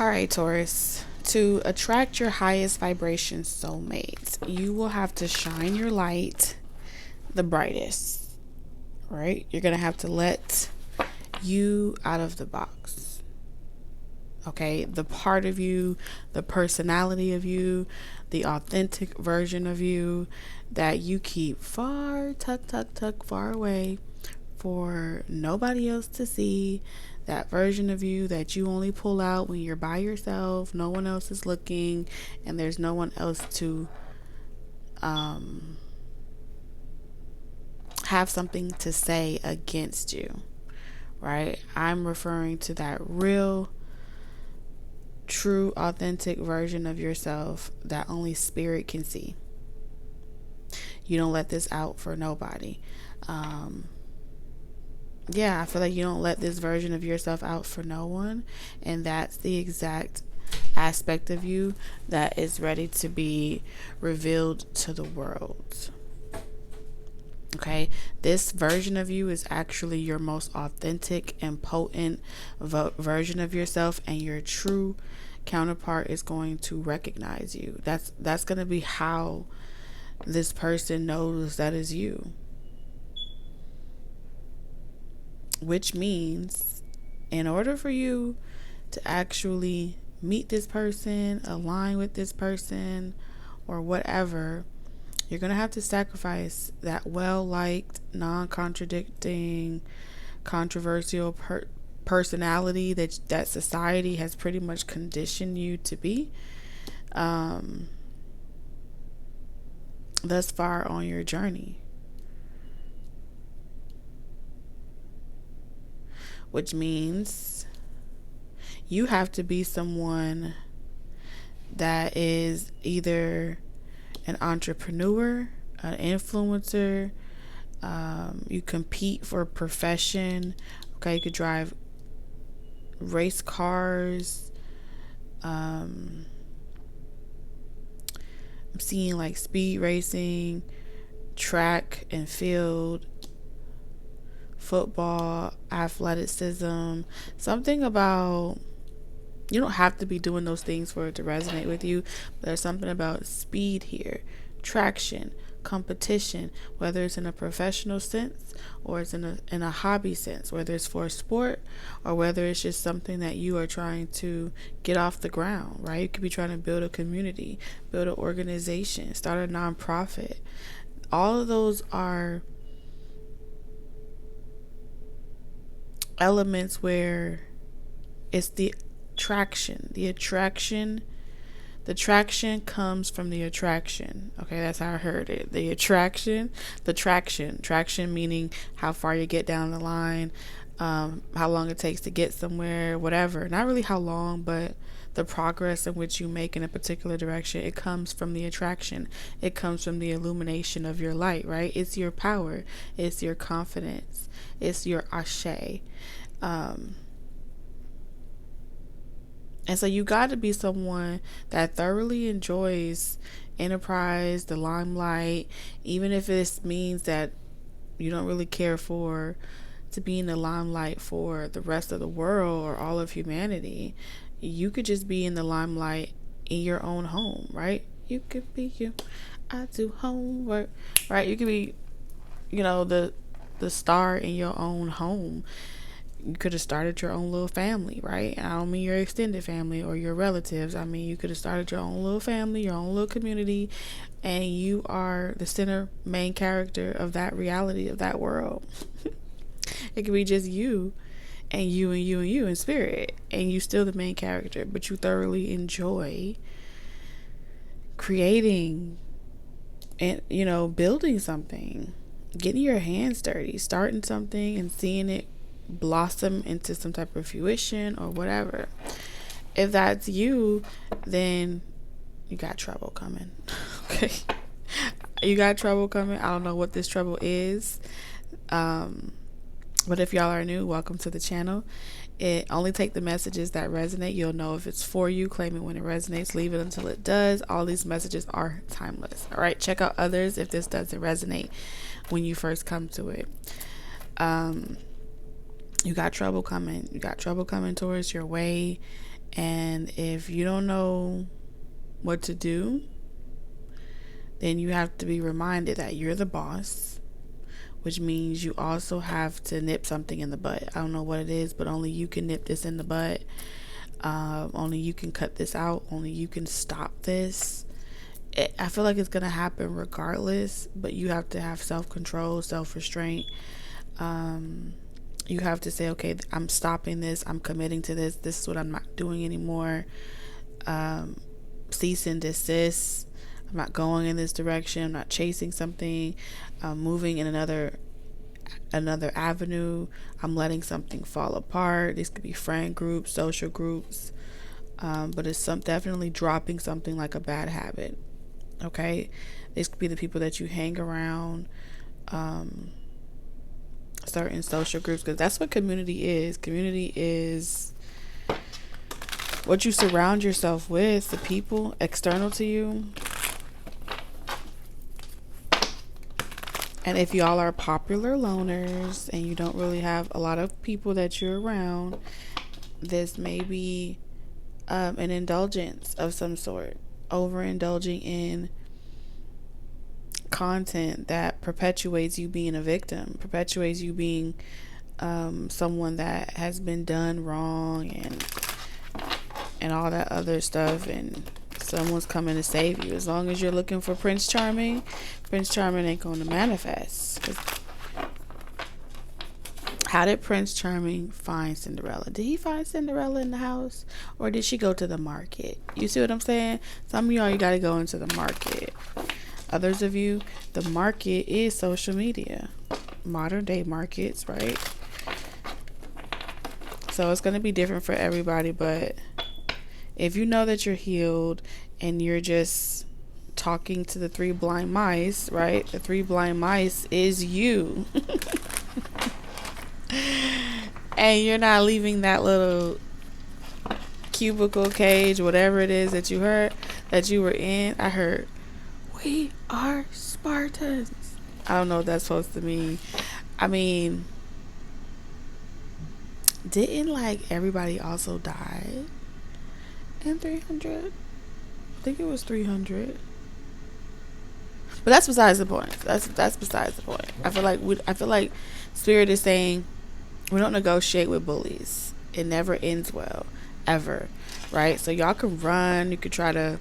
All right, Taurus. To attract your highest vibration soulmates, you will have to shine your light the brightest, right? You're going to have to let you out of the box. Okay? The part of you, the personality of you, the authentic version of you that you keep far, tuck, far away for nobody else to see. That version of you that you only pull out when you're by yourself, no one else is looking, and there's no one else to have something to say against you, right? I'm referring to that real, true, authentic version of yourself that only spirit can see. You don't let this out for nobody. I feel like you don't let this version of yourself out for no one, and that's the exact aspect of you that is ready to be revealed to the world. Okay, this version of you is actually your most authentic and potent version of yourself, and your true counterpart is going to recognize you. That's going to be how this person knows that is you. Which means, in order for you to actually meet this person, align with this person, or whatever, you're going to have to sacrifice that well-liked, non-contradicting, controversial personality that society has pretty much conditioned you to be thus far on your journey. Which means you have to be someone that is either an entrepreneur, an influencer, you compete for a profession. Okay, you could drive race cars. I'm seeing like speed racing, track and field, football, athleticism, something about, you don't have to be doing those things for it to resonate with you, but there's something about speed here, traction, competition, whether it's in a professional sense or it's in a hobby sense, whether it's for a sport or whether it's just something that you are trying to get off the ground, right? You could be trying to build a community, build an organization, start a nonprofit. All of those are elements where it's the traction comes from the attraction. Okay, that's how I heard it. The traction meaning how far you get down the line, how long it takes to get somewhere, whatever. Not really how long, but the progress in which you make in a particular direction. It comes from the attraction. It comes from the illumination of your light, right? It's your power. It's your confidence. It's your ashe. And so you got to be someone that thoroughly enjoys enterprise, the limelight, even if it means that you don't really care for to be in the limelight for the rest of the world or all of humanity. You could just be in the limelight in your own home, right? You could be you. I do homework, right? You could be, the star in your own home. You could have started your own little family, right? I don't mean your extended family or your relatives. I mean, you could have started your own little family, your own little community, and you are the center main character of that reality, of that world. It could be just you and you and you and you in spirit, and you still the main character, but you thoroughly enjoy creating and, building something, getting your hands dirty, starting something and seeing it blossom into some type of fruition or whatever. If that's you, then you got trouble coming. Okay, you got trouble coming. I don't know what this trouble is, but if y'all are new, welcome to the channel. It only take the messages that resonate. You'll know if it's for you. Claim it when it resonates. Leave it until it does. All these messages are timeless. All right, check out others if this doesn't resonate when you first come to it. You got trouble coming. You got trouble coming towards your way. And if you don't know what to do, then you have to be reminded that you're the boss, which means you also have to nip something in the butt. I don't know what it is, but only you can nip this in the butt. Only you can cut this out. Only you can stop this. I feel like it's going to happen regardless, but you have to have self-control, self-restraint. You have to say, okay, I'm stopping this. I'm committing to this. This is what I'm not doing anymore. Cease and desist. I'm not going in this direction. I'm not chasing something. I'm moving in another avenue. I'm letting something fall apart. This could be friend groups, social groups, but it's definitely dropping something like a bad habit. Okay, this could be the people that you hang around, certain social groups, because that's what community is. Community is what you surround yourself with, the people external to you. And if y'all are popular loners and you don't really have a lot of people that you're around, this may be an indulgence of some sort. Overindulging in content that perpetuates you being a victim, perpetuates you being someone that has been done wrong and all that other stuff, and someone's coming to save you. As long as you're looking for Prince Charming ain't going to manifest. How did Prince Charming find Cinderella? Did he find Cinderella in the house, or did she go to the market? You see what I'm saying? Some of y'all, you got to go into the market. Others of you, the market is social media. Modern day markets, right? So it's going to be different for everybody, but if you know that you're healed and you're just talking to the three blind mice, right? The three blind mice is you. And you're not leaving that little cubicle cage, whatever it is that you heard, that you were in. I heard, we are Spartans. I don't know what that's supposed to mean. I mean, didn't like everybody also die in 300? I think it was 300. But that's besides the point. That's besides the point. I feel like Spirit is saying we don't negotiate with bullies. It never ends well, ever, right? So y'all can run. You could try to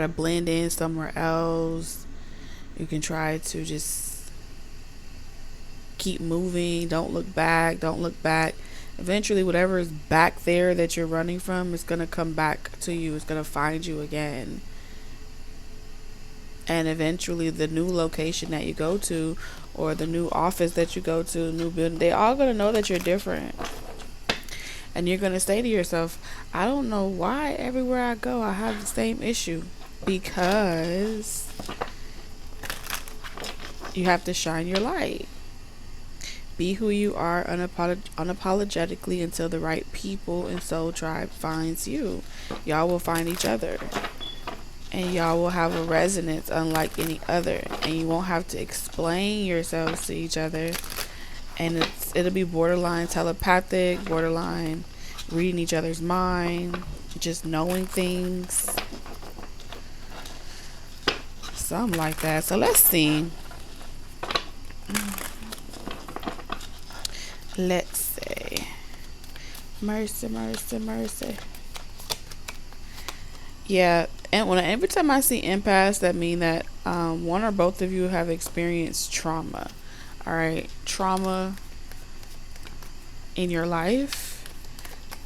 blend in somewhere else. You can try to just keep moving. Don't look back. Eventually, whatever is back there that you're running from is going to come back to you. It's going to find you again. And eventually, the new location that you go to, or the new office that you go to, new building, they all going to know that you're different. And you're going to say to yourself, I don't know why everywhere I go, I have the same issue. Because you have to shine your light. Be who you are unapologetically until the right people and soul tribe finds you. Y'all will find each other. And y'all will have a resonance unlike any other. And you won't have to explain yourselves to each other. And it'll be borderline telepathic, borderline reading each other's mind, just knowing things. Something like that. So let's see. Let's see. Mercy, mercy, mercy. Yeah, and every time I see empaths, that mean that one or both of you have experienced trauma. All right, trauma in your life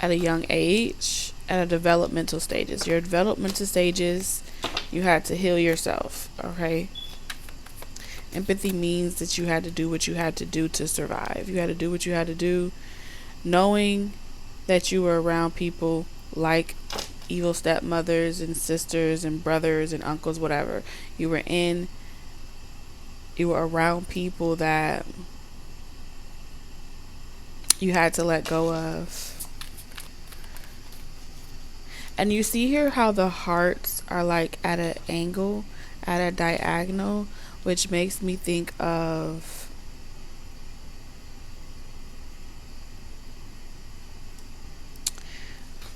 at a young age, at a developmental stages. Your developmental stages, you had to heal yourself. Okay. Empathy means that you had to do what you had to do to survive. You had to do what you had to do, knowing that you were around people like evil stepmothers and sisters and brothers and uncles, whatever. You were around people that you had to let go of. And you see here how the hearts are like at an angle, at a diagonal, which makes me think of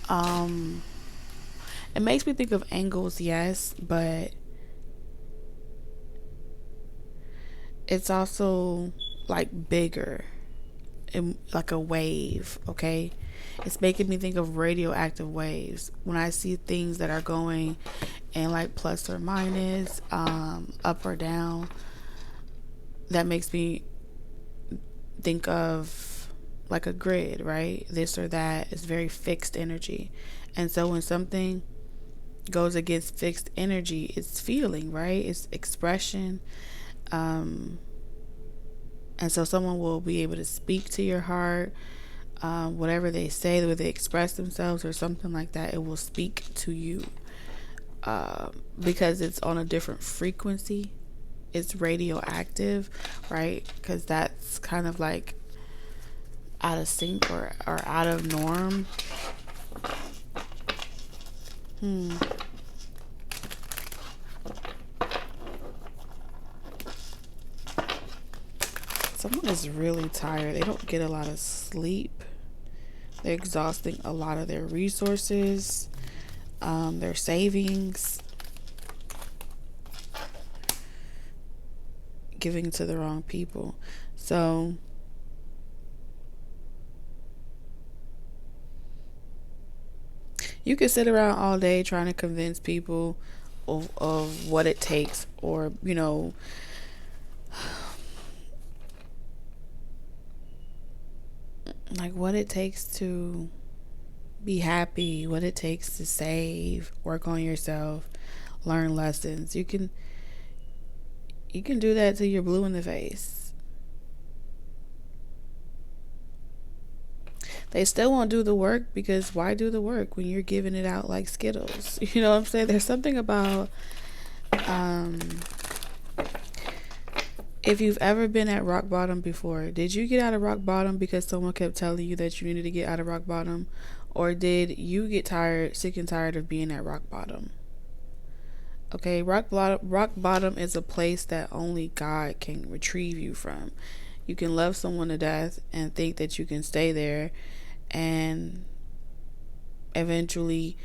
Um, it makes me think of angles, yes, but it's also like bigger, like a wave, okay? It's making me think of radioactive waves when I see things that are going in like plus or minus, up or down. That makes me think of like a grid, right? This or that is very fixed energy. And so when something goes against fixed energy, it's feeling, right? It's expression. And so someone will be able to speak to your heart. Whatever they say, whether they express themselves or something like that, it will speak to you, because it's on a different frequency. It's radioactive, right? Because that's kind of like out of sync or out of norm. Someone is really tired. They don't get a lot of sleep. They're exhausting a lot of their resources, their savings, giving to the wrong people. So you could sit around all day trying to convince people of what it takes, or like what it takes to be happy, what it takes to save, work on yourself, learn lessons. You can do that till you're blue in the face. They still won't do the work, because why do the work when you're giving it out like Skittles? You know what I'm saying? There's something about, if you've ever been at rock bottom before, did you get out of rock bottom because someone kept telling you that you needed to get out of rock bottom? Or did you get sick and tired of being at rock bottom? Okay, rock bottom is a place that only God can retrieve you from. You can love someone to death and think that you can stay there, and eventually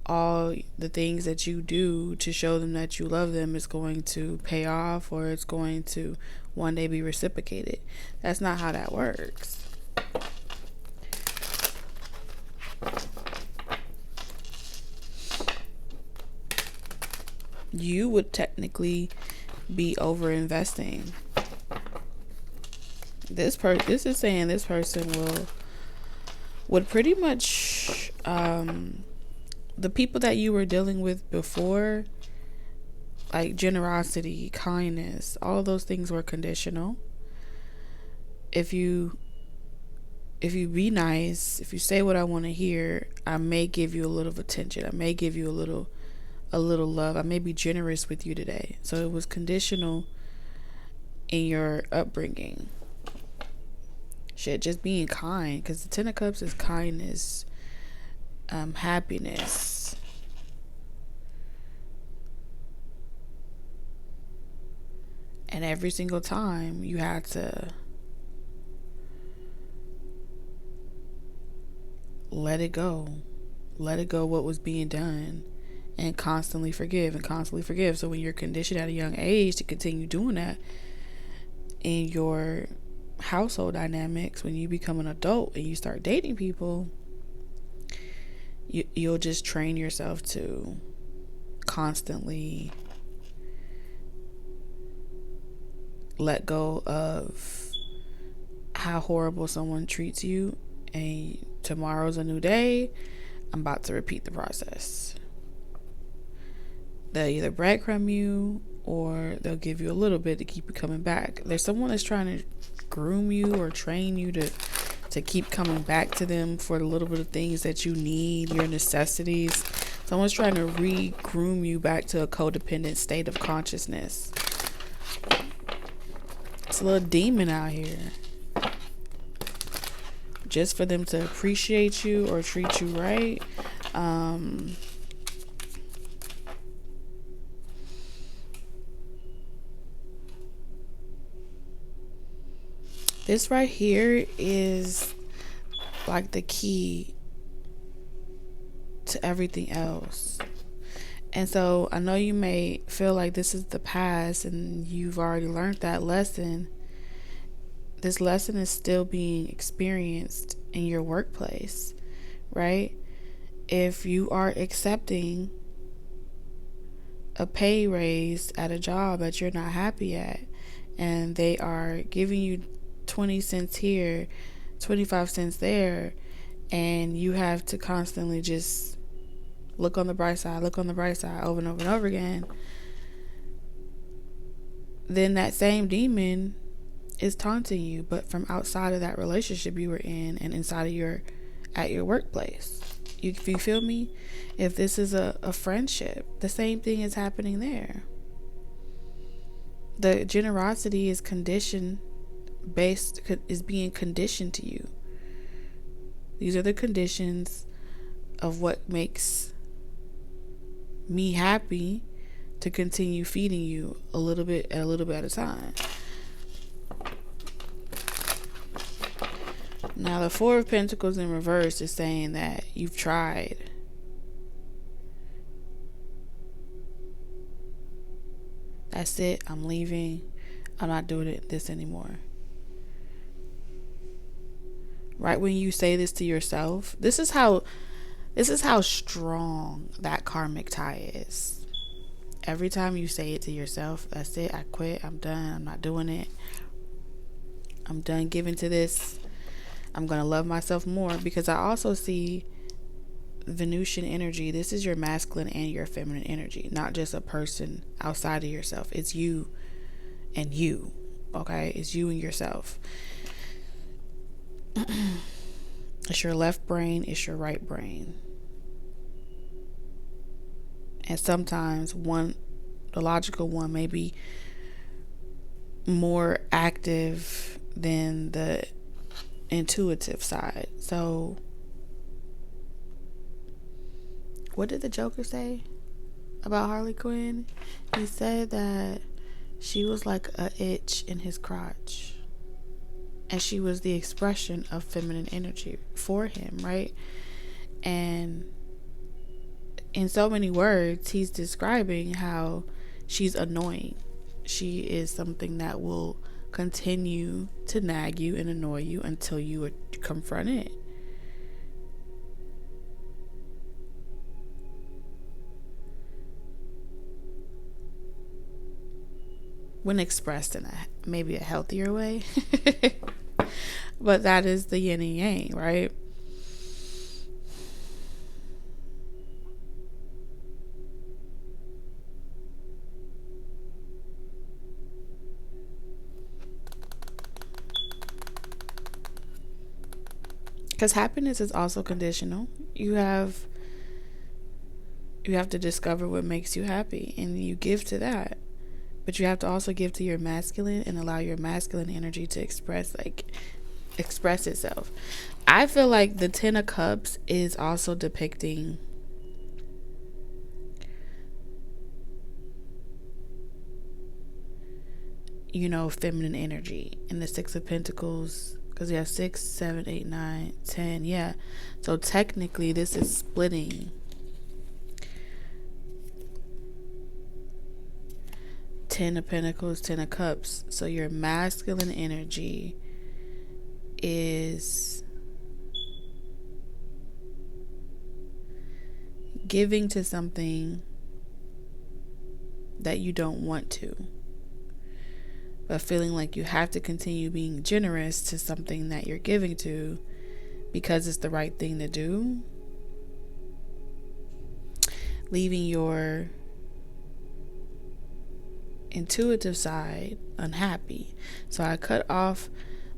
all the things that you do to show them that you love them is going to pay off, or it's going to one day be reciprocated. That's not how that works. You would technically be over investing. This is saying this person would pretty much, the people that you were dealing with before, like generosity, kindness, all those things were conditional. If you be nice, if you say what I want to hear, I may give you a little attention. I may give you a little love. I may be generous with you today. So it was conditional in your upbringing. Shit, just being kind, because the Ten of Cups is kindness, happiness. And every single time you had to let it go what was being done, and constantly forgive. So when you're conditioned at a young age to continue doing that in your household dynamics, when you become an adult and you start dating people, you'll just train yourself to constantly let go of how horrible someone treats you, and tomorrow's a new day. I'm about to repeat the process. They'll either breadcrumb you, or they'll give you a little bit to keep you coming back. There's someone that's trying to groom you or train you to keep coming back to them for the little bit of things that you need, your necessities. Someone's trying to re-groom you back to a codependent state of consciousness. It's a little demon out here, just for them to appreciate you or treat you right. This right here is like the key to everything else. And so I know you may feel like this is the past and you've already learned that lesson. This lesson is still being experienced in your workplace, right? If you are accepting a pay raise at a job that you're not happy at, and they are giving you 20 cents here, 25 cents there, and you have to constantly just look on the bright side over and over and over again, then that same demon is taunting you, but from outside of that relationship you were in and inside of at your workplace. If you feel me? If this is a friendship, the same thing is happening there. The generosity is is being conditioned to you. These are the conditions of what makes me happy to continue feeding you a little bit at a time. Now the Four of Pentacles in reverse is saying that you've tried. That's it. I'm leaving. I'm not doing this anymore. Right when you say this to yourself, this is how strong that karmic tie is. Every time you say it to yourself, that's it. I quit. I'm done. I'm not doing it. I'm done giving to this. I'm going to love myself more, because I also see Venusian energy. This is your masculine and your feminine energy, not just a person outside of yourself. It's you and you. Okay? It's you and yourself. It's your left brain, it's your right brain. And sometimes the logical one may be more active than the intuitive side. So what did the Joker say about Harley Quinn? He said that she was like a itch in his crotch, and she was the expression of feminine energy for him, right? And in so many words, he's describing how she's annoying. She is something that will continue to nag you and annoy you until you confront it. When expressed in maybe a healthier way. But that is the yin and yang, right? Because happiness is also conditional. You have to discover what makes you happy, and you give to that. But you have to also give to your masculine and allow your masculine energy to express itself. I feel like the Ten of Cups is also depicting feminine energy. And the Six of Pentacles, because you have 6, 7, 8, 9, 10. Yeah. So technically this is splitting. 10 of Pentacles, 10 of Cups. So your masculine energy is giving to something that you don't want to, but feeling like you have to continue being generous to something that you're giving to because it's the right thing to do, leaving your intuitive side unhappy. So I cut off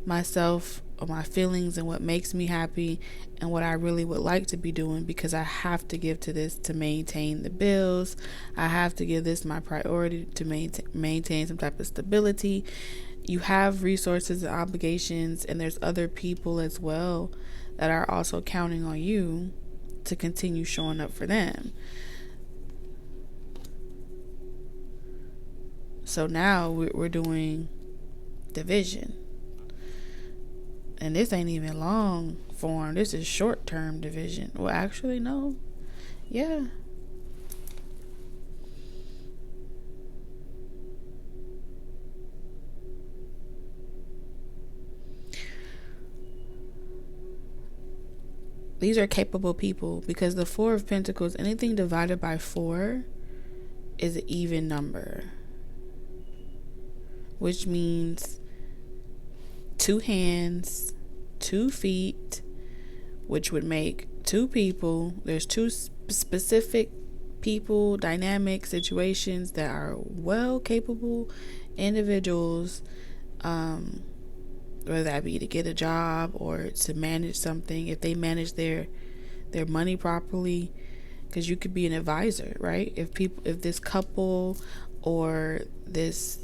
myself or my feelings and what makes me happy and what I really would like to be doing, because I have to give to this to maintain the bills. I have to give this my priority to maintain some type of stability. You have resources and obligations, and there's other people as well that are also counting on you to continue showing up for them. So now we're doing division. And this ain't even long form. This is short term division. Well, actually, no. Yeah. These are capable people, because the Four of Pentacles, anything divided by 4 is an even number, which means 2 hands, 2 feet, which would make 2 people. There's 2 specific people, dynamic situations that are well capable individuals, whether that be to get a job or to manage something, if they manage their money properly. Because you could be an advisor, right? If this couple or this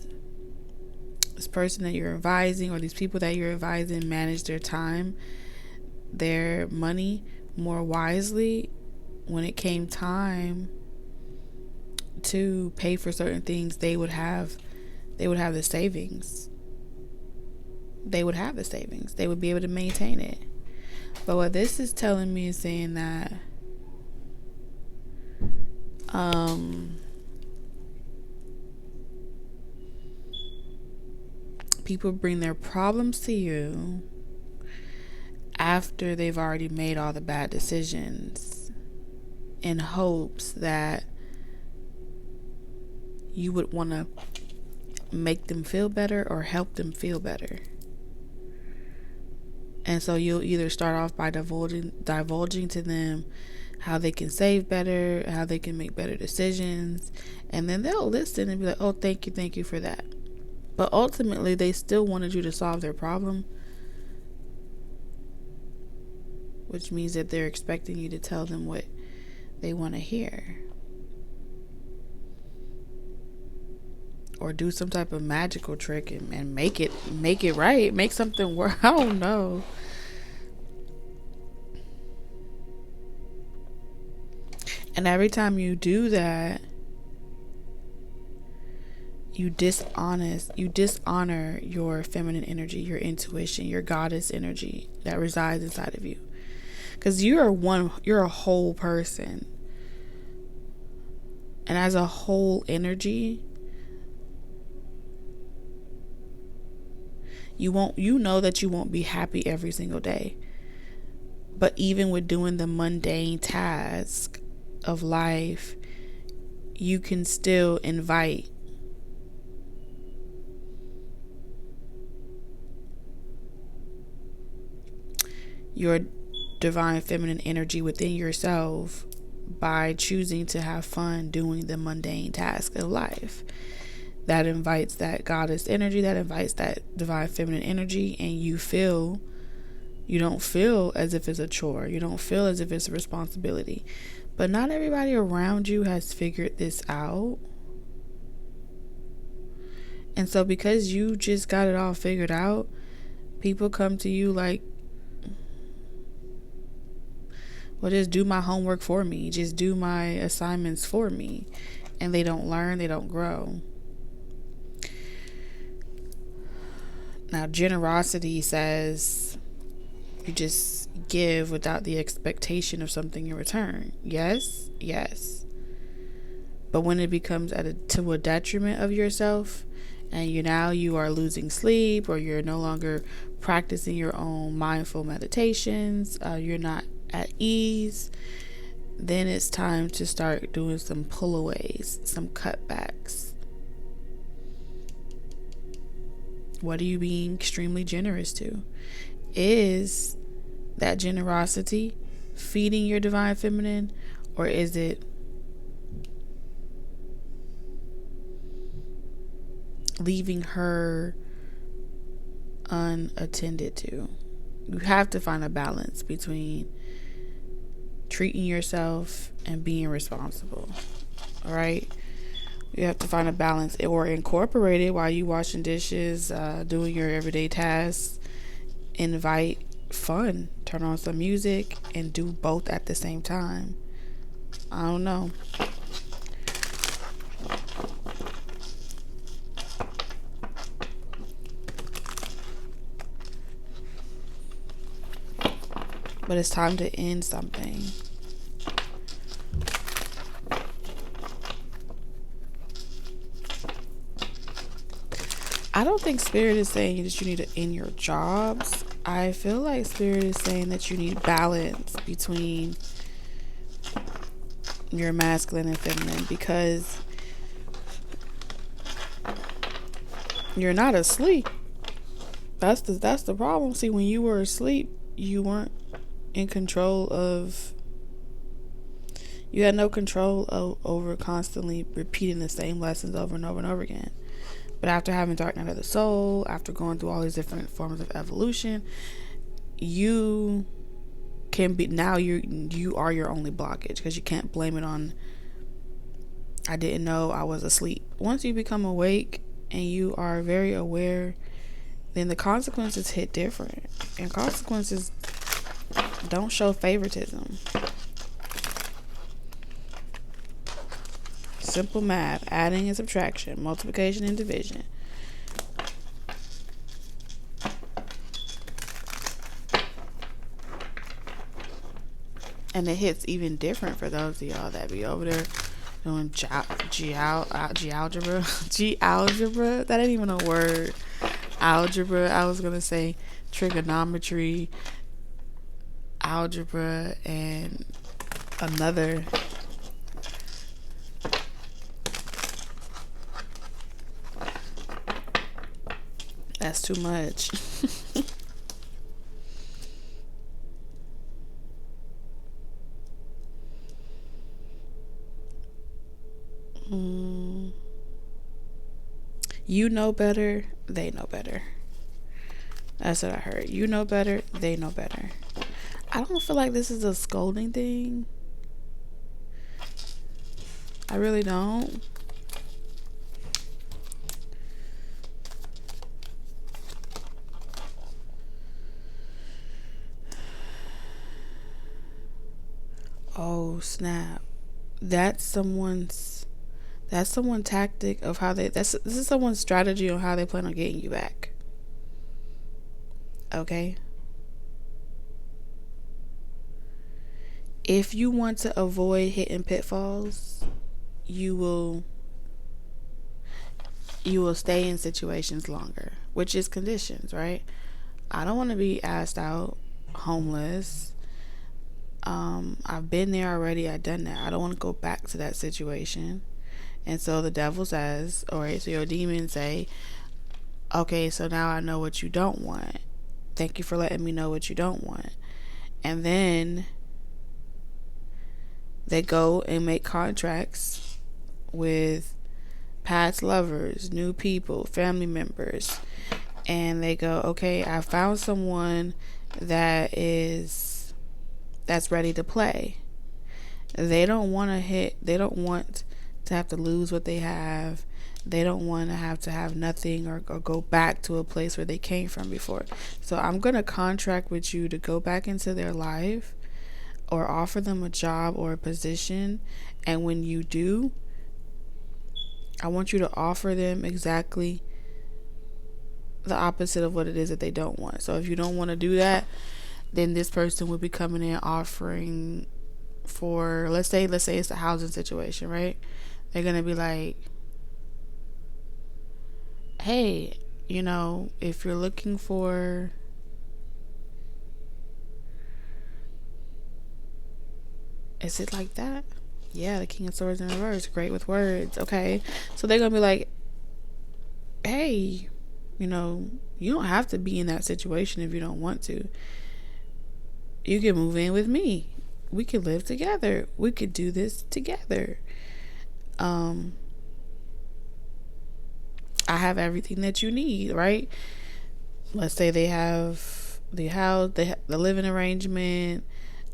person that you're advising, or these people that you're advising, manage their time, their money more wisely, when it came time to pay for certain things, they would have the savings. They would have the savings. They would be able to maintain it. But what this is telling me is saying that people bring their problems to you after they've already made all the bad decisions, in hopes that you would want to make them feel better or help them feel better. And so you'll either start off by divulging to them how they can save better, how they can make better decisions, and then they'll listen and be like, oh, thank you for that. But ultimately, they still wanted you to solve their problem, which means that they're expecting you to tell them what they want to hear, or do some type of magical trick and make it right, make something work. I don't know. And every time you do that, you dishonor your feminine energy, your intuition, your goddess energy that resides inside of you. Because you're a whole person. And as a whole energy, you know that you won't be happy every single day. But even with doing the mundane task of life, you can still invite your divine feminine energy within yourself by choosing to have fun doing the mundane task of life. That invites that goddess energy, that invites that divine feminine energy, and you don't feel as if it's a chore. You don't feel as if it's a responsibility. But not everybody around you has figured this out. And so because you just got it all figured out, people come to you like, well, just do my homework for me. Just do my assignments for me. And they don't learn, they don't grow. Now, generosity says you just give without the expectation of something in return. Yes. But when it becomes to a detriment of yourself, and you are losing sleep, or you're no longer practicing your own mindful meditations, you're not at ease, then it's time to start doing some pullaways, some cutbacks. What are you being extremely generous to? Is that generosity feeding your divine feminine, or is it leaving her unattended to? You have to find a balance between treating yourself and being responsible. All right? You have to find a balance, or incorporate it while you washing dishes, doing your everyday tasks. Invite fun, turn on some music, and do both at the same time. I don't know. But it's time to end something. I don't think Spirit is saying that you need to end your jobs. I feel like Spirit is saying that you need balance between your masculine and feminine, because you're not asleep. That's the problem. See, when you were asleep, you weren't in control of. You had no control over constantly repeating the same lessons over and over and over again. But after having Dark Night of the Soul, after going through all these different forms of evolution, you can be, now you are your only blockage, because you can't blame it on, I didn't know I was asleep. Once you become awake and you are very aware, then the consequences hit different. And consequences don't show favoritism. Simple math, adding and subtraction, multiplication and division. And it hits even different for those of y'all that be over there doing gealgebra. Gealgebra? That ain't even a word. Algebra. I was going to say trigonometry, algebra, and another. That's too much. You know better, they know better. That's what I heard. You know better, they know better. I don't feel like this is a scolding thing. I really don't. Oh snap. That's someone's tactic of how this is someone's strategy on how they plan on getting you back. Okay? If you want to avoid hitting pitfalls, you will stay in situations longer, which is conditions, right? I don't want to be asked out, homeless. I've been there already. I've done that. I don't want to go back to that situation. And so the devil says, alright, so your demons say, okay, so now I know what you don't want. Thank you for letting me know what you don't want. And then they go and make contracts with past lovers, new people, family members. And they go, okay, I found someone that's ready to play. They don't want to have to lose what they have. They don't want to have nothing or go back to a place where they came from before. So I'm going to contract with you to go back into their life or offer them a job or a position. And when you do, I want you to offer them exactly the opposite of what it is that they don't want. So if you don't want to do that, then this person will be coming in offering for, let's say it's a housing situation, right? They're going to be like, hey, if you're looking for, is it like that? Yeah, the King of Swords in reverse, great with words. Okay, so they're going to be like, hey, you don't have to be in that situation if you don't want to. You can move in with me. We could live together. We could do this together. I have everything that you need, right? Let's say they have the house, the living arrangement,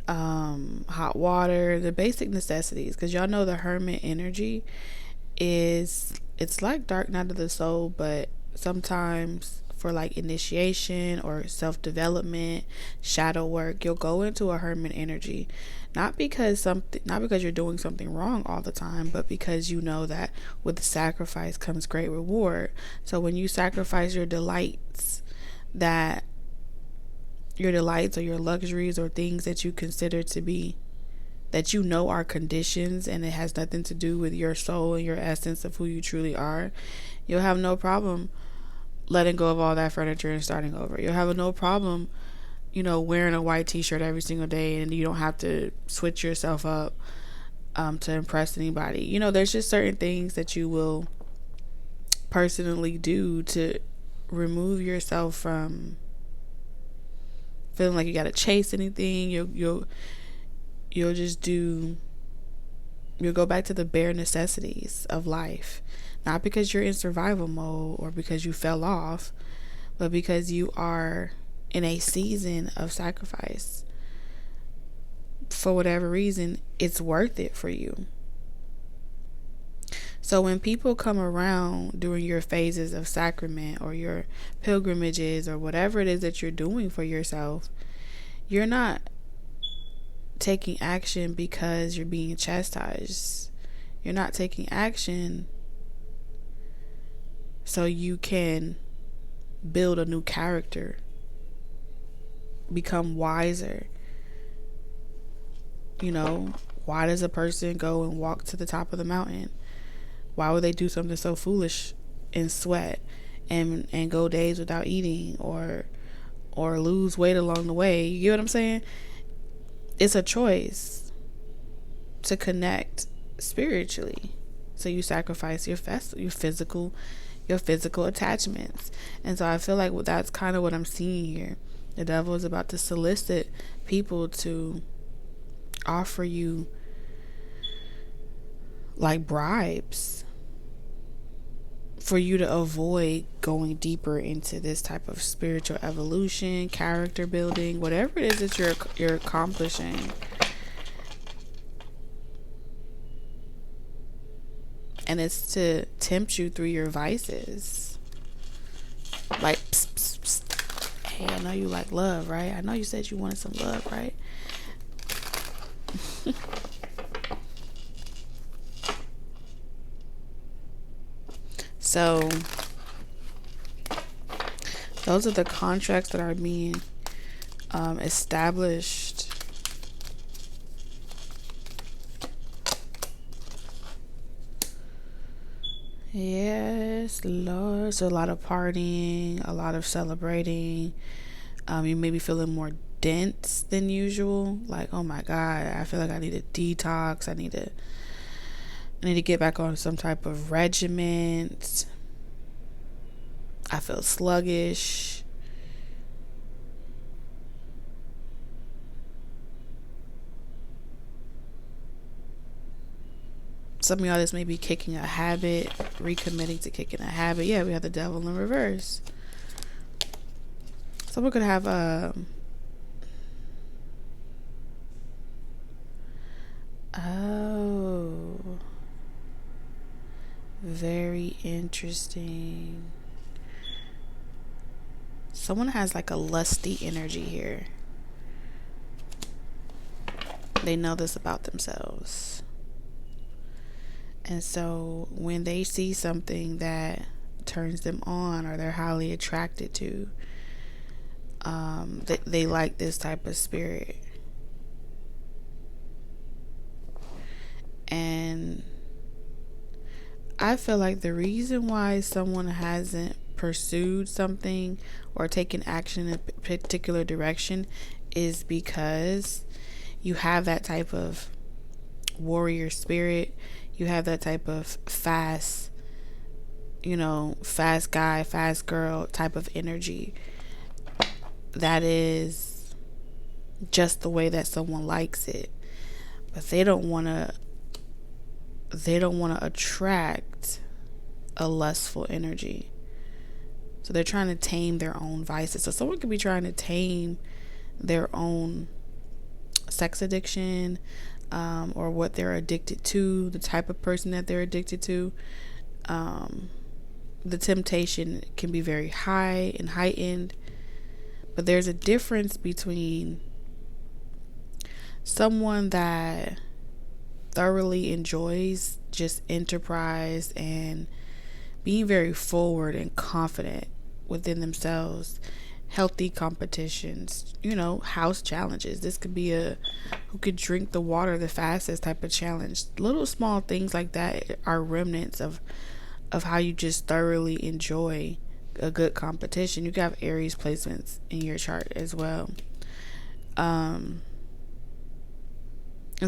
hot water, the basic necessities. Because y'all know the hermit energy it's like Dark Night of the Soul, but sometimes for like initiation or self-development, shadow work, you'll go into a hermit energy, not because you're doing something wrong all the time, but because you know that with sacrifice comes great reward. So when you sacrifice your delights or your luxuries or things that you consider to be, that are conditions, and it has nothing to do with your soul and your essence of who you truly are, you'll have no problem letting go of all that furniture and starting over. You'll have no problem, wearing a white t-shirt every single day, and you don't have to switch yourself up to impress anybody. There's just certain things that you will personally do to remove yourself from feeling like you gotta chase anything. You'll go back to the bare necessities of life, not because you're in survival mode or because you fell off, but because you are in a season of sacrifice. For whatever reason, it's worth it for you. So when people come around during your phases of sacrament or your pilgrimages or whatever it is that you're doing for yourself, you're not taking action because you're being chastised. You're not taking action so you can build a new character, become wiser. Why does a person go and walk to the top of the mountain? Why would they do something so foolish and sweat and go days without eating or lose weight along the way? You get what I'm saying? It's a choice to connect spiritually. So you sacrifice your physical attachments. And so I feel like that's kind of what I'm seeing here. The devil is about to solicit people to offer you like bribes for you to avoid going deeper into this type of spiritual evolution, character building, whatever it is that you're accomplishing. And it's to tempt you through your vices. Like, psst, psst, psst. Hey, I know you like love, right? I know you said you wanted some love, right? So those are the contracts that are being established. Yes, Lord. So a lot of partying, a lot of celebrating. You may be feeling more dense than usual. Like, oh my God, I feel like I need a detox. I need to get back on some type of regiment. I feel sluggish. Some of y'all just may be kicking a habit, recommitting to kicking a habit. Yeah, we have the devil in reverse. So we're gonna have very interesting. Someone has like a lusty energy here. They know this about themselves. And so when they see something that turns them on or they're highly attracted to, they like this type of spirit. And I feel like the reason why someone hasn't pursued something or taken action in a particular direction is because you have that type of warrior spirit. You have that type of fast guy, fast girl type of energy. That is just the way that someone likes it. But they don't want to attract a lustful energy. So they're trying to tame their own vices. So someone could be trying to tame their own sex addiction, or what they're addicted to, the type of person that they're addicted to. The temptation can be very high and heightened. But there's a difference between someone that thoroughly enjoys just enterprise and being very forward and confident within themselves, healthy competitions, house challenges. This could be who could drink the water the fastest type of challenge. Little small things like that are remnants of how you just thoroughly enjoy a good competition. You can have Aries placements in your chart as well. And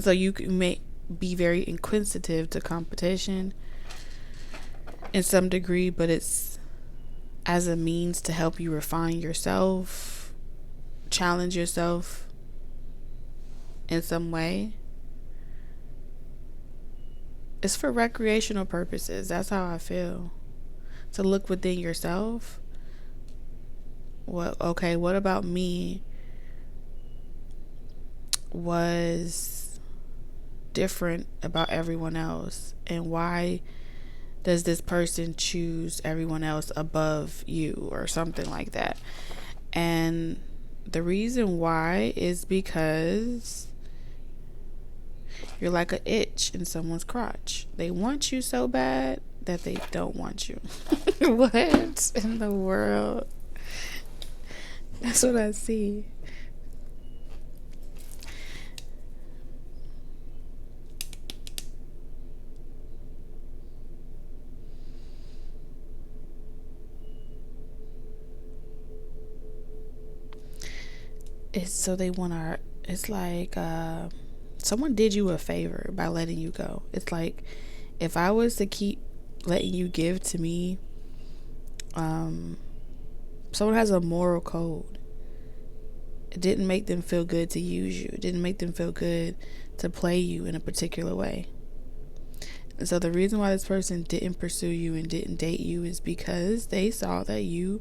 so you may be very inquisitive to competition in some degree, but it's as a means to help you refine yourself, challenge yourself in some way. It's for recreational purposes. That's how I feel. To look within yourself. What about me was different about everyone else, and why does this person choose everyone else above you, or something like that? And the reason why is because you're like an itch in someone's crotch. They want you so bad that they don't want you. What in the world? That's what I see. It's so they want to, it's like someone did you a favor by letting you go. It's like, if I was to keep letting you give to me, someone has a moral code. It didn't make them feel good to use you. It didn't make them feel good to play you in a particular way. And so the reason why this person didn't pursue you and didn't date you is because they saw that you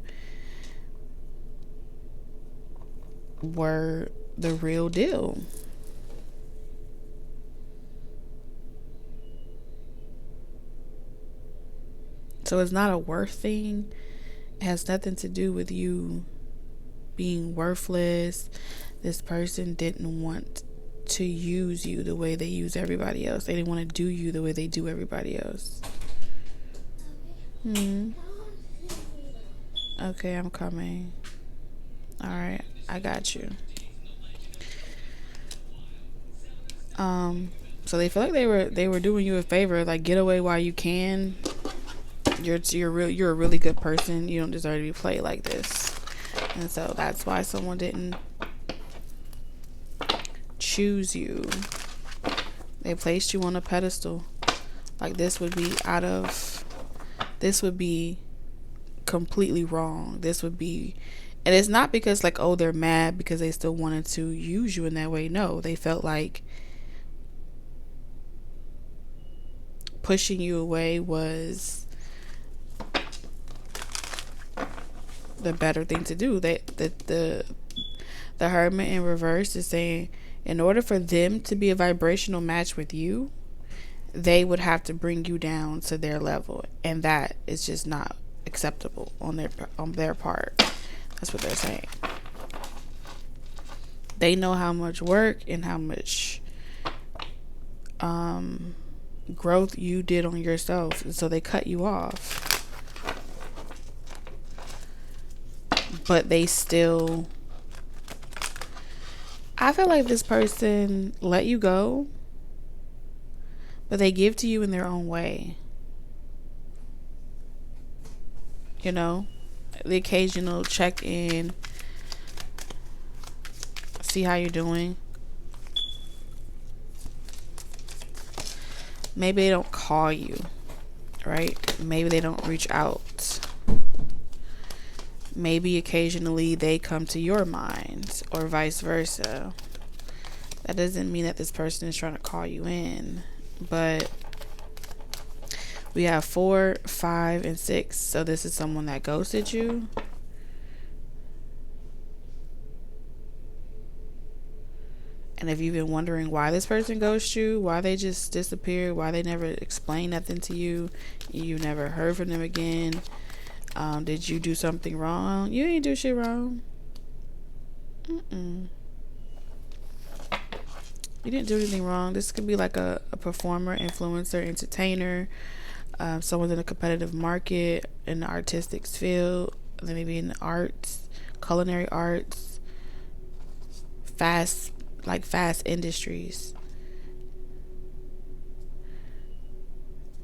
were the real deal. So it's not a worth thing. It has nothing to do with you being worthless. This person didn't want to use you the way they use everybody else. They didn't want to do you the way they do everybody else. Okay, I'm coming. Alright, I got you. So they feel like they were doing you a favor, like, get away while you can. You're a really good person. You don't deserve to be played like this. And so that's why someone didn't choose you. They placed you on a pedestal. Like, this would be completely wrong. And it's not because, like, oh, they're mad because they still wanted to use you in that way. No, they felt like pushing you away was the better thing to do. The Hermit in reverse is saying, in order for them to be a vibrational match with you, they would have to bring you down to their level, and that is just not acceptable on their part. That's what they're saying. They know how much work and how much growth you did on yourself, and so they cut you off. But they still, I feel like this person let you go, but they give to you in their own way. You know, the occasional check in, see how you're doing. Maybe they don't call you, right? Maybe they don't reach out. Maybe occasionally they come to your mind, or vice versa. That doesn't mean that this person is trying to call you in. But we have 4, 5, and 6. So this is someone that ghosted you. And if you've been wondering why this person ghosted you, why they just disappeared, why they never explained nothing to you, you never heard from them again, did you do something wrong? You ain't do shit wrong. You didn't do anything wrong. This could be like a performer, influencer, entertainer, someone in a competitive market, in the artistic field, maybe in the arts, culinary arts, fast industries.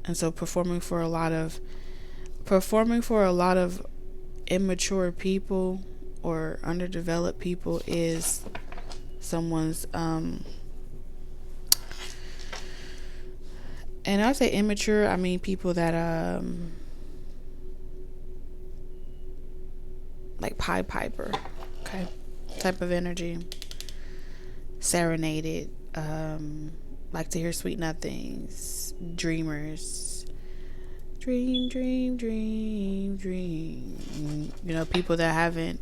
And so performing for a lot of immature people or underdeveloped people is someone's and I say immature, I mean people that like Pied Piper, okay, type of energy, serenaded, like to hear sweet nothings, dreamers, dream, dream, dream, dream. You know, people that haven't,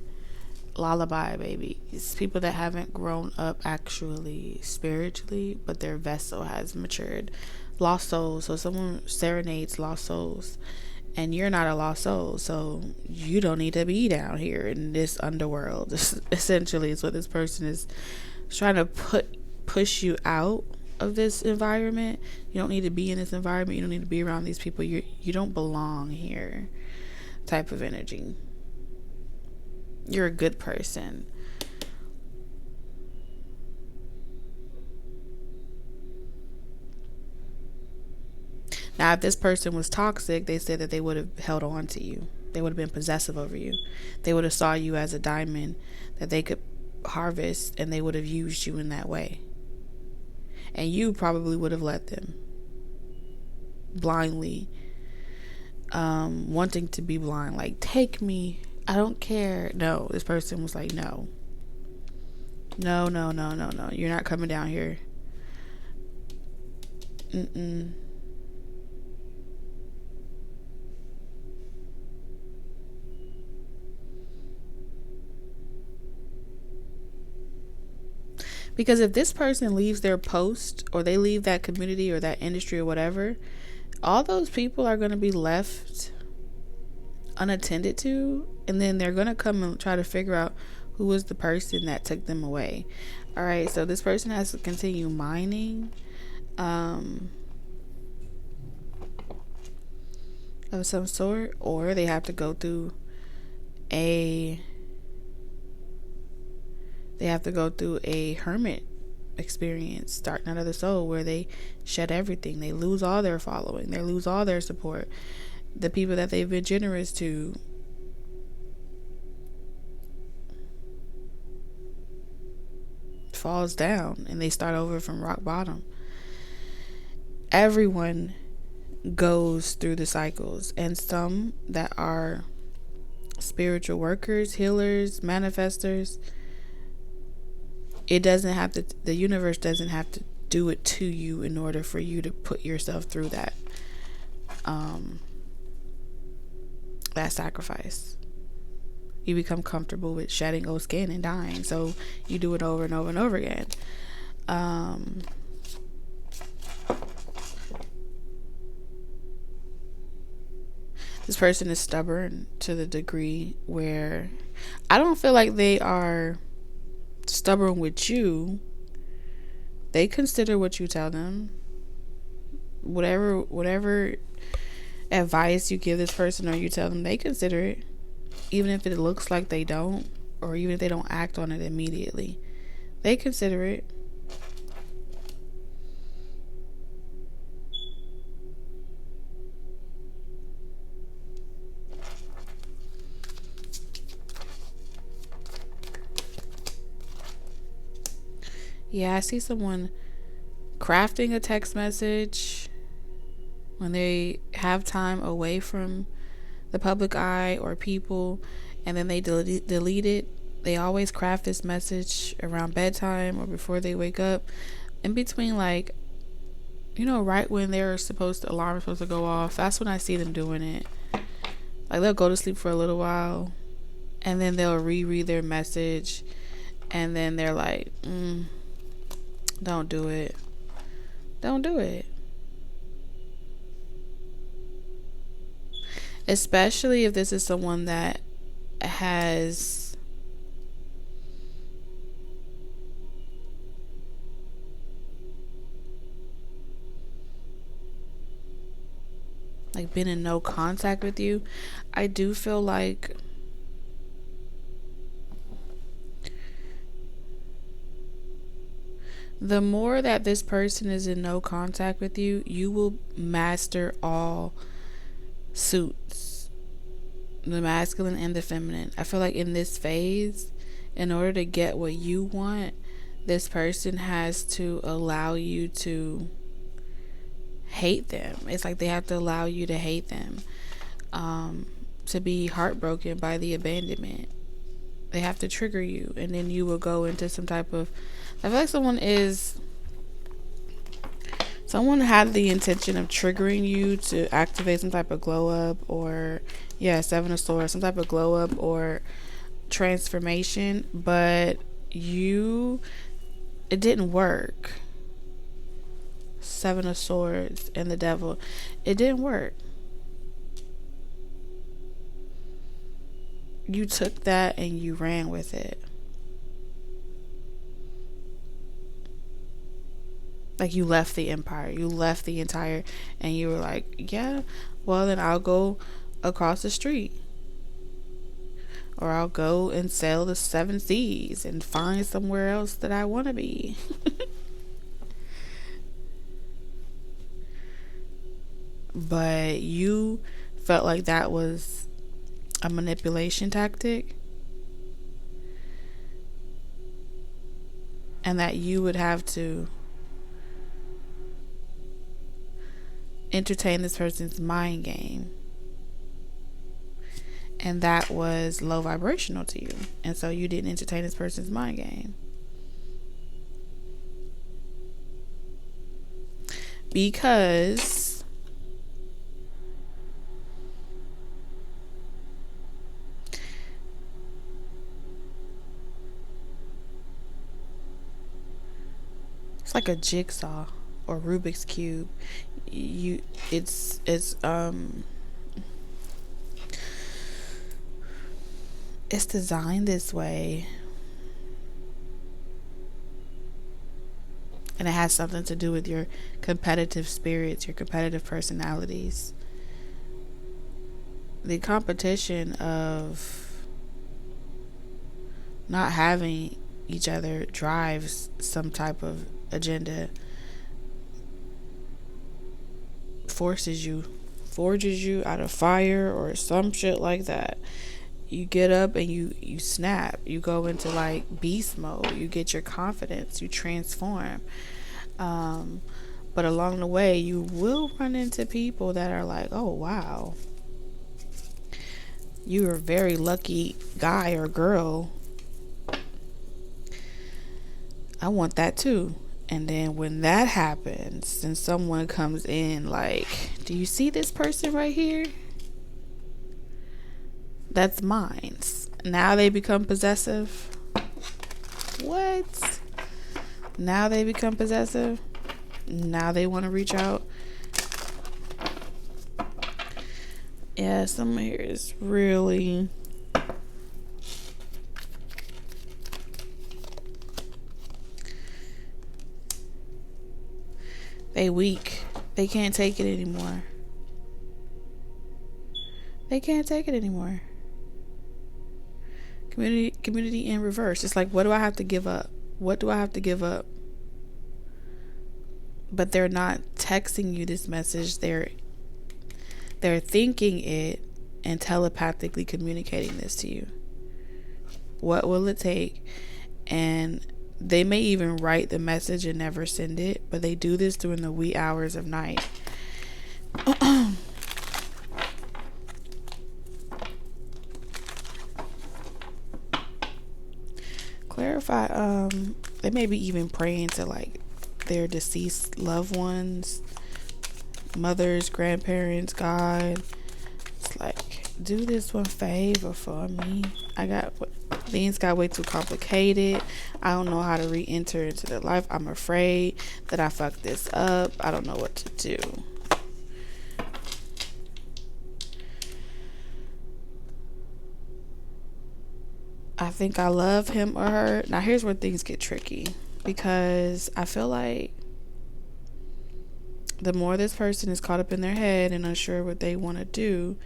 lullaby babies, people that haven't grown up actually spiritually, but their vessel has matured. Lost souls. So someone serenades lost souls, and you're not a lost soul, so you don't need to be down here in this underworld. This essentially is what this person is trying to push you out of this environment. You don't need to be in this environment. You don't need to be around these people. You don't belong here, type of energy. You're a good person. Now, if this person was toxic, they said that they would have held on to you. They would have been possessive over you. They would have saw you as a diamond that they could harvest, and they would have used you in that way. And you probably would have let them blindly, wanting to be blind. Like, take me. I don't care. No, this person was like, no. No, no, no, no, no. You're not coming down here. Mm-mm. Because if this person leaves their post, or they leave that community or that industry or whatever, all those people are going to be left unattended to, and then they're going to come and try to figure out who was the person that took them away. All right, so this person has to continue mining of some sort, or they have to go through a hermit experience, starting out of the soul, where they shed everything. They lose all their following. They lose all their support. The people that they've been generous to falls down, and they start over from rock bottom. Everyone goes through the cycles, and some that are spiritual workers, healers, manifestors, it doesn't have to, the universe doesn't have to do it to you in order for you to put yourself through that that sacrifice. You become comfortable with shedding old skin and dying, so you do it over and over and over again. This person is stubborn to the degree where I don't feel like they are stubborn with you. They consider what you tell them. Whatever advice you give this person or you tell them, they consider it, even if it looks like they don't, or even if they don't act on it immediately. They consider it. Yeah, I see someone crafting a text message when they have time away from the public eye or people, and then they delete it. They always craft this message around bedtime or before they wake up, in between, like, you know, right when they're alarm is supposed to go off. That's when I see them doing it. Like, they'll go to sleep for a little while, and then they'll reread their message, and then they're like, don't do it. Don't do it. Especially if this is someone that has like been in no contact with you. I do feel like the more that this person is in no contact with you, you will master all suits. the masculine and the feminine. I feel like in this phase, in order to get what you want, this person has to allow you to hate them. It's like they have to allow you to hate them, to be heartbroken by the abandonment. They have to trigger you, and then you will go into some type of, I feel like someone had the intention of triggering you to activate some type of glow up, or Seven of Swords, some type of glow up or transformation, but it didn't work. Seven of Swords and the Devil, it didn't work. You took that and you ran with it. Like, you left the empire, you left the entire, and you were like, yeah, well then I'll go across the street, or I'll go and sail the 7 seas and find somewhere else that I want to be. But you felt like that was a manipulation tactic, and that you would have to entertain this person's mind game, and that was low vibrational to you, and so you didn't entertain this person's mind game because it's like a jigsaw or Rubik's cube. It's designed this way, and it has something to do with your competitive spirits, your competitive personalities. The competition of not having each other drives some type of agenda, forges you out of fire or some shit like that. You get up and you snap, you go into like beast mode, you get your confidence, you transform, but along the way you will run into people that are like, oh wow, you're a very lucky guy or girl, I want that too. And then when that happens, then someone comes in like, do you see this person right here? That's mine. Now they become possessive. What? Now they become possessive? Now they want to reach out? Yeah, someone here is really... They weak. They can't take it anymore. They can't take it anymore. Community in reverse. It's like, what do I have to give up? What do I have to give up? But they're not texting you this message. They're thinking it and telepathically communicating this to you. What will it take? And they may even write the message and never send it, but they do this during the wee hours of night. Clarify, they may be even praying to like their deceased loved ones, mothers, grandparents, God. It's like, do this one favor for me. Things got way too complicated. I don't know how to re-enter into their life. I'm afraid that I fucked this up. I don't know what to do. I think I love him or her. Now here's where things get tricky, because I feel like the more this person is caught up in their head and unsure what they want to do,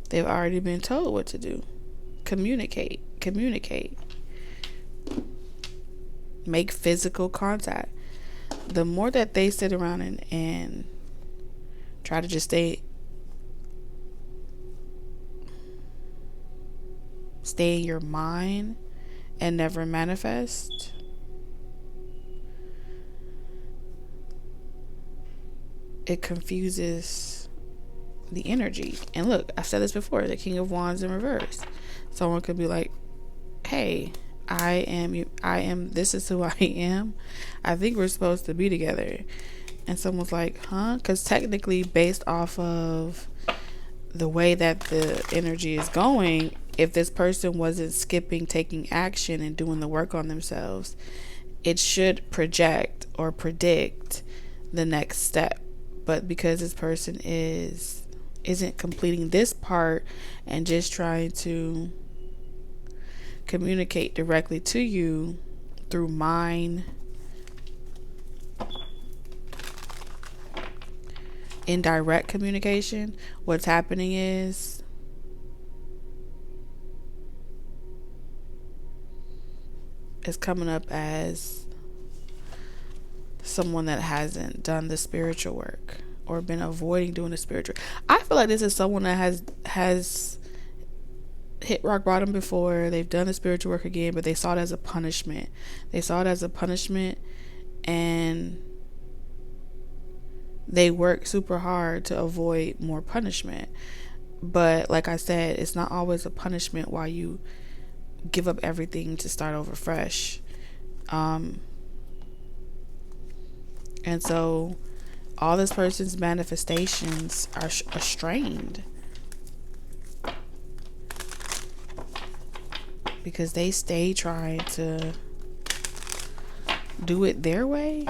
they've already been told what to do. Communicate. Make physical contact. The more that they sit around and try to just stay stay in your mind and never manifest, it confuses the energy. And look, I've said this before, the King of Wands in reverse. Someone could be like, hey, I am, this is who I am. I think we're supposed to be together. And someone's like, huh? Because technically, based off of the way that the energy is going, if this person wasn't skipping taking action and doing the work on themselves, it should project or predict the next step. But because this person isn't completing this part and just trying to communicate directly to you through mind, indirect communication, what's happening is it's coming up as someone that hasn't done the spiritual work or been avoiding doing the spiritual. I feel like this is someone that has hit rock bottom before. They've done the spiritual work again, but they saw it as a punishment. And they work super hard to avoid more punishment. But like I said, it's not always a punishment while you give up everything to start over fresh. And so all this person's manifestations are strained because they stay trying to do it their way.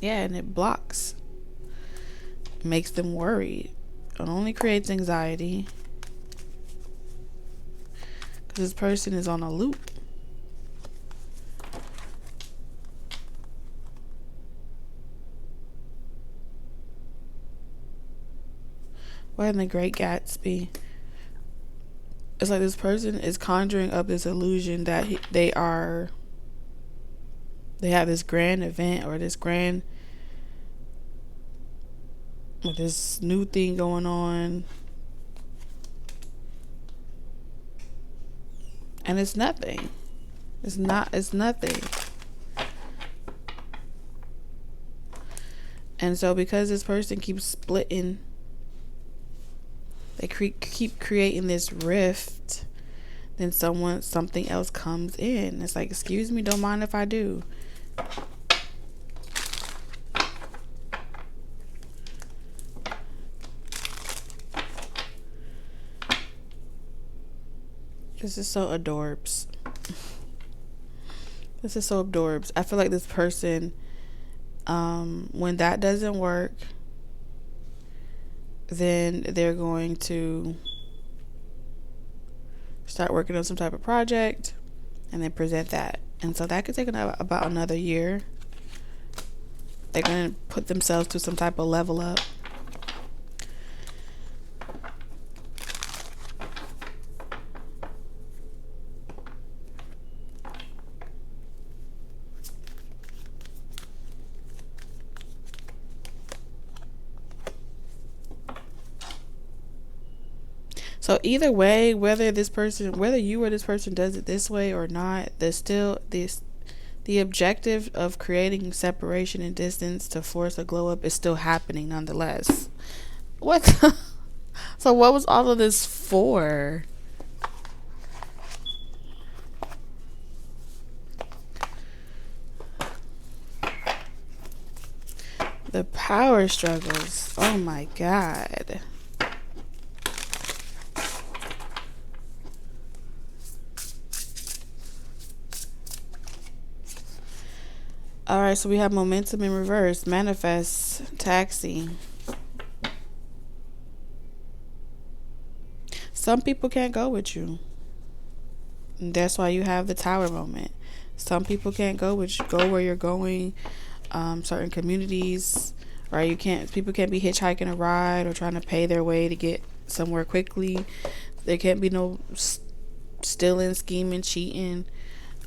Yeah, and it blocks, makes them worried. It only creates anxiety because this person is on a loop. What in the Great Gatsby? It's like this person is conjuring up this illusion that they have this grand event or this new thing going on, and it's nothing. It's nothing. And so because this person keeps splitting, they keep creating this rift, then something else comes in. It's like, excuse me, don't mind if I do. This is so adorbs. This is so adorbs. I feel like this person, when that doesn't work, then they're going to start working on some type of project and then present that. And so that could take about another year. They're going to put themselves to some type of level up. So either way, whether you or this person does it this way or not, there's still the objective of creating separation and distance to force a glow up is still happening nonetheless. What? So what was all of this for? The power struggles. Oh my God. All right, so we have momentum in reverse, manifest, taxi. Some people can't go with you. And that's why you have the tower moment. Some people can't go where you're going. Certain communities, right? People can't be hitchhiking a ride or trying to pay their way to get somewhere quickly. There can't be no stealing, scheming, cheating.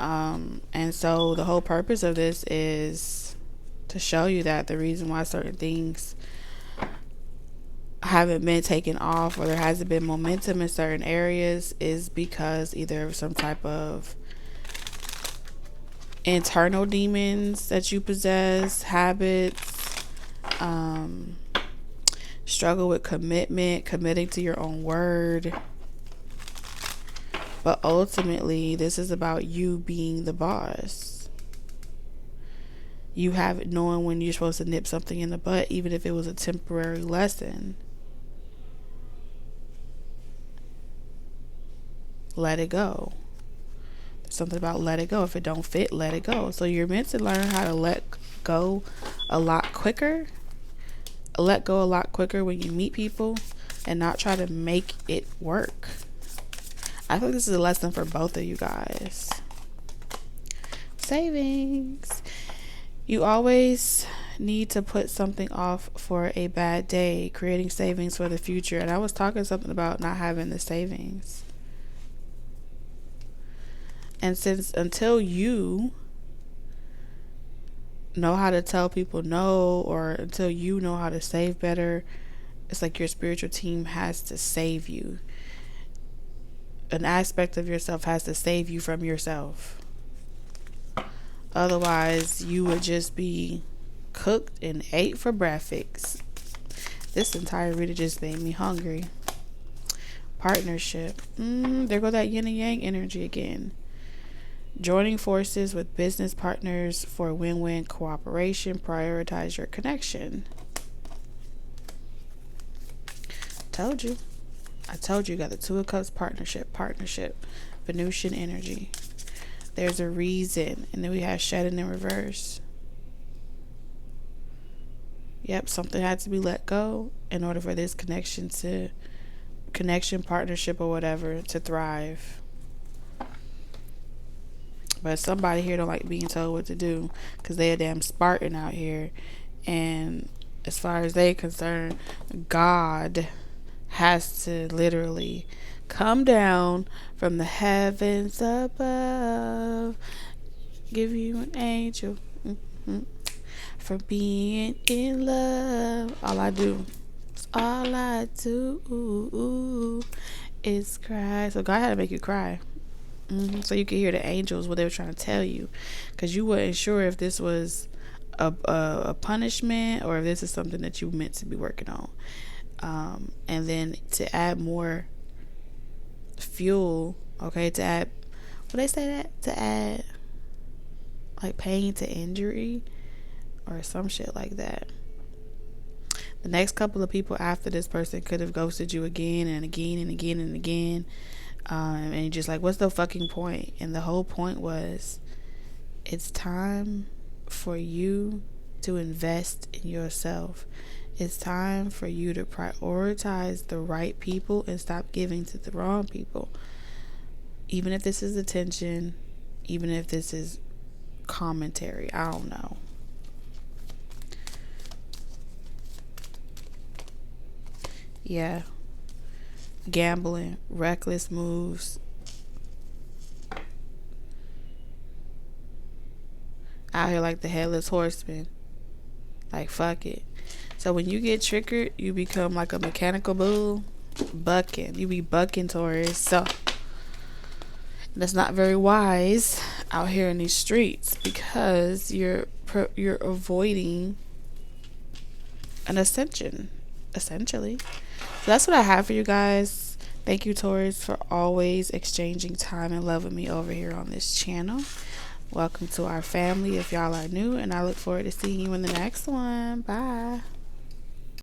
And so the whole purpose of this is to show you that the reason why certain things haven't been taken off, or there hasn't been momentum in certain areas, is because either of some type of internal demons that you possess, habits, struggle with commitment, committing to your own word. But ultimately, this is about you being the boss. You have knowing when you're supposed to nip something in the butt, even if it was a temporary lesson. Let it go. There's something about let it go. If it don't fit, let it go. So you're meant to learn how to let go a lot quicker. Let go a lot quicker when you meet people, and not try to make it work. I think this is a lesson for both of you guys. Savings. You always need to put something off for a bad day, creating savings for the future. And I was talking something about not having the savings. And until you know how to tell people no, or until you know how to save better, it's like your spiritual team has to save you. An aspect of yourself has to save you from yourself. Otherwise, you would just be cooked and ate for breakfast. This entire reading just made me hungry. Partnership. There go that yin and yang energy again. Joining forces with business partners for win-win cooperation. Prioritize your connection. Told you. I told you, got the Two of Cups partnership. Venusian energy. There's a reason. And then we have shedding in reverse. Yep, something had to be let go in order for this connection, partnership, or whatever to thrive. But somebody here don't like being told what to do, because they a damn Spartan out here. And as far as they're concerned, God has to literally come down from the heavens above, give you an angel for being in love. All I do is cry. So God had to make you cry, so you could hear the angels, what they were trying to tell you, because you weren't sure if this was a punishment, or if this is something that you meant to be working on. And then to add more fuel, okay, to add, what they say, that to add like pain to injury or some shit like that. The next couple of people after this person could have ghosted you again and again and again and again, and you're just like, what's the fucking point? And the whole point was, it's time for you to invest in yourself. It's time for you to prioritize the right people and stop giving to the wrong people. Even if this is attention, even if this is commentary, I don't know. Yeah. Gambling, reckless moves. Out here like the headless horseman. Like, fuck it. So when you get triggered, you become like a mechanical bull, bucking. You be bucking, Taurus. So that's not very wise out here in these streets, because you're avoiding an ascension, essentially. So that's what I have for you guys. Thank you, Taurus, for always exchanging time and love with me over here on this channel. Welcome to our family if y'all are new, and I look forward to seeing you in the next one. Bye.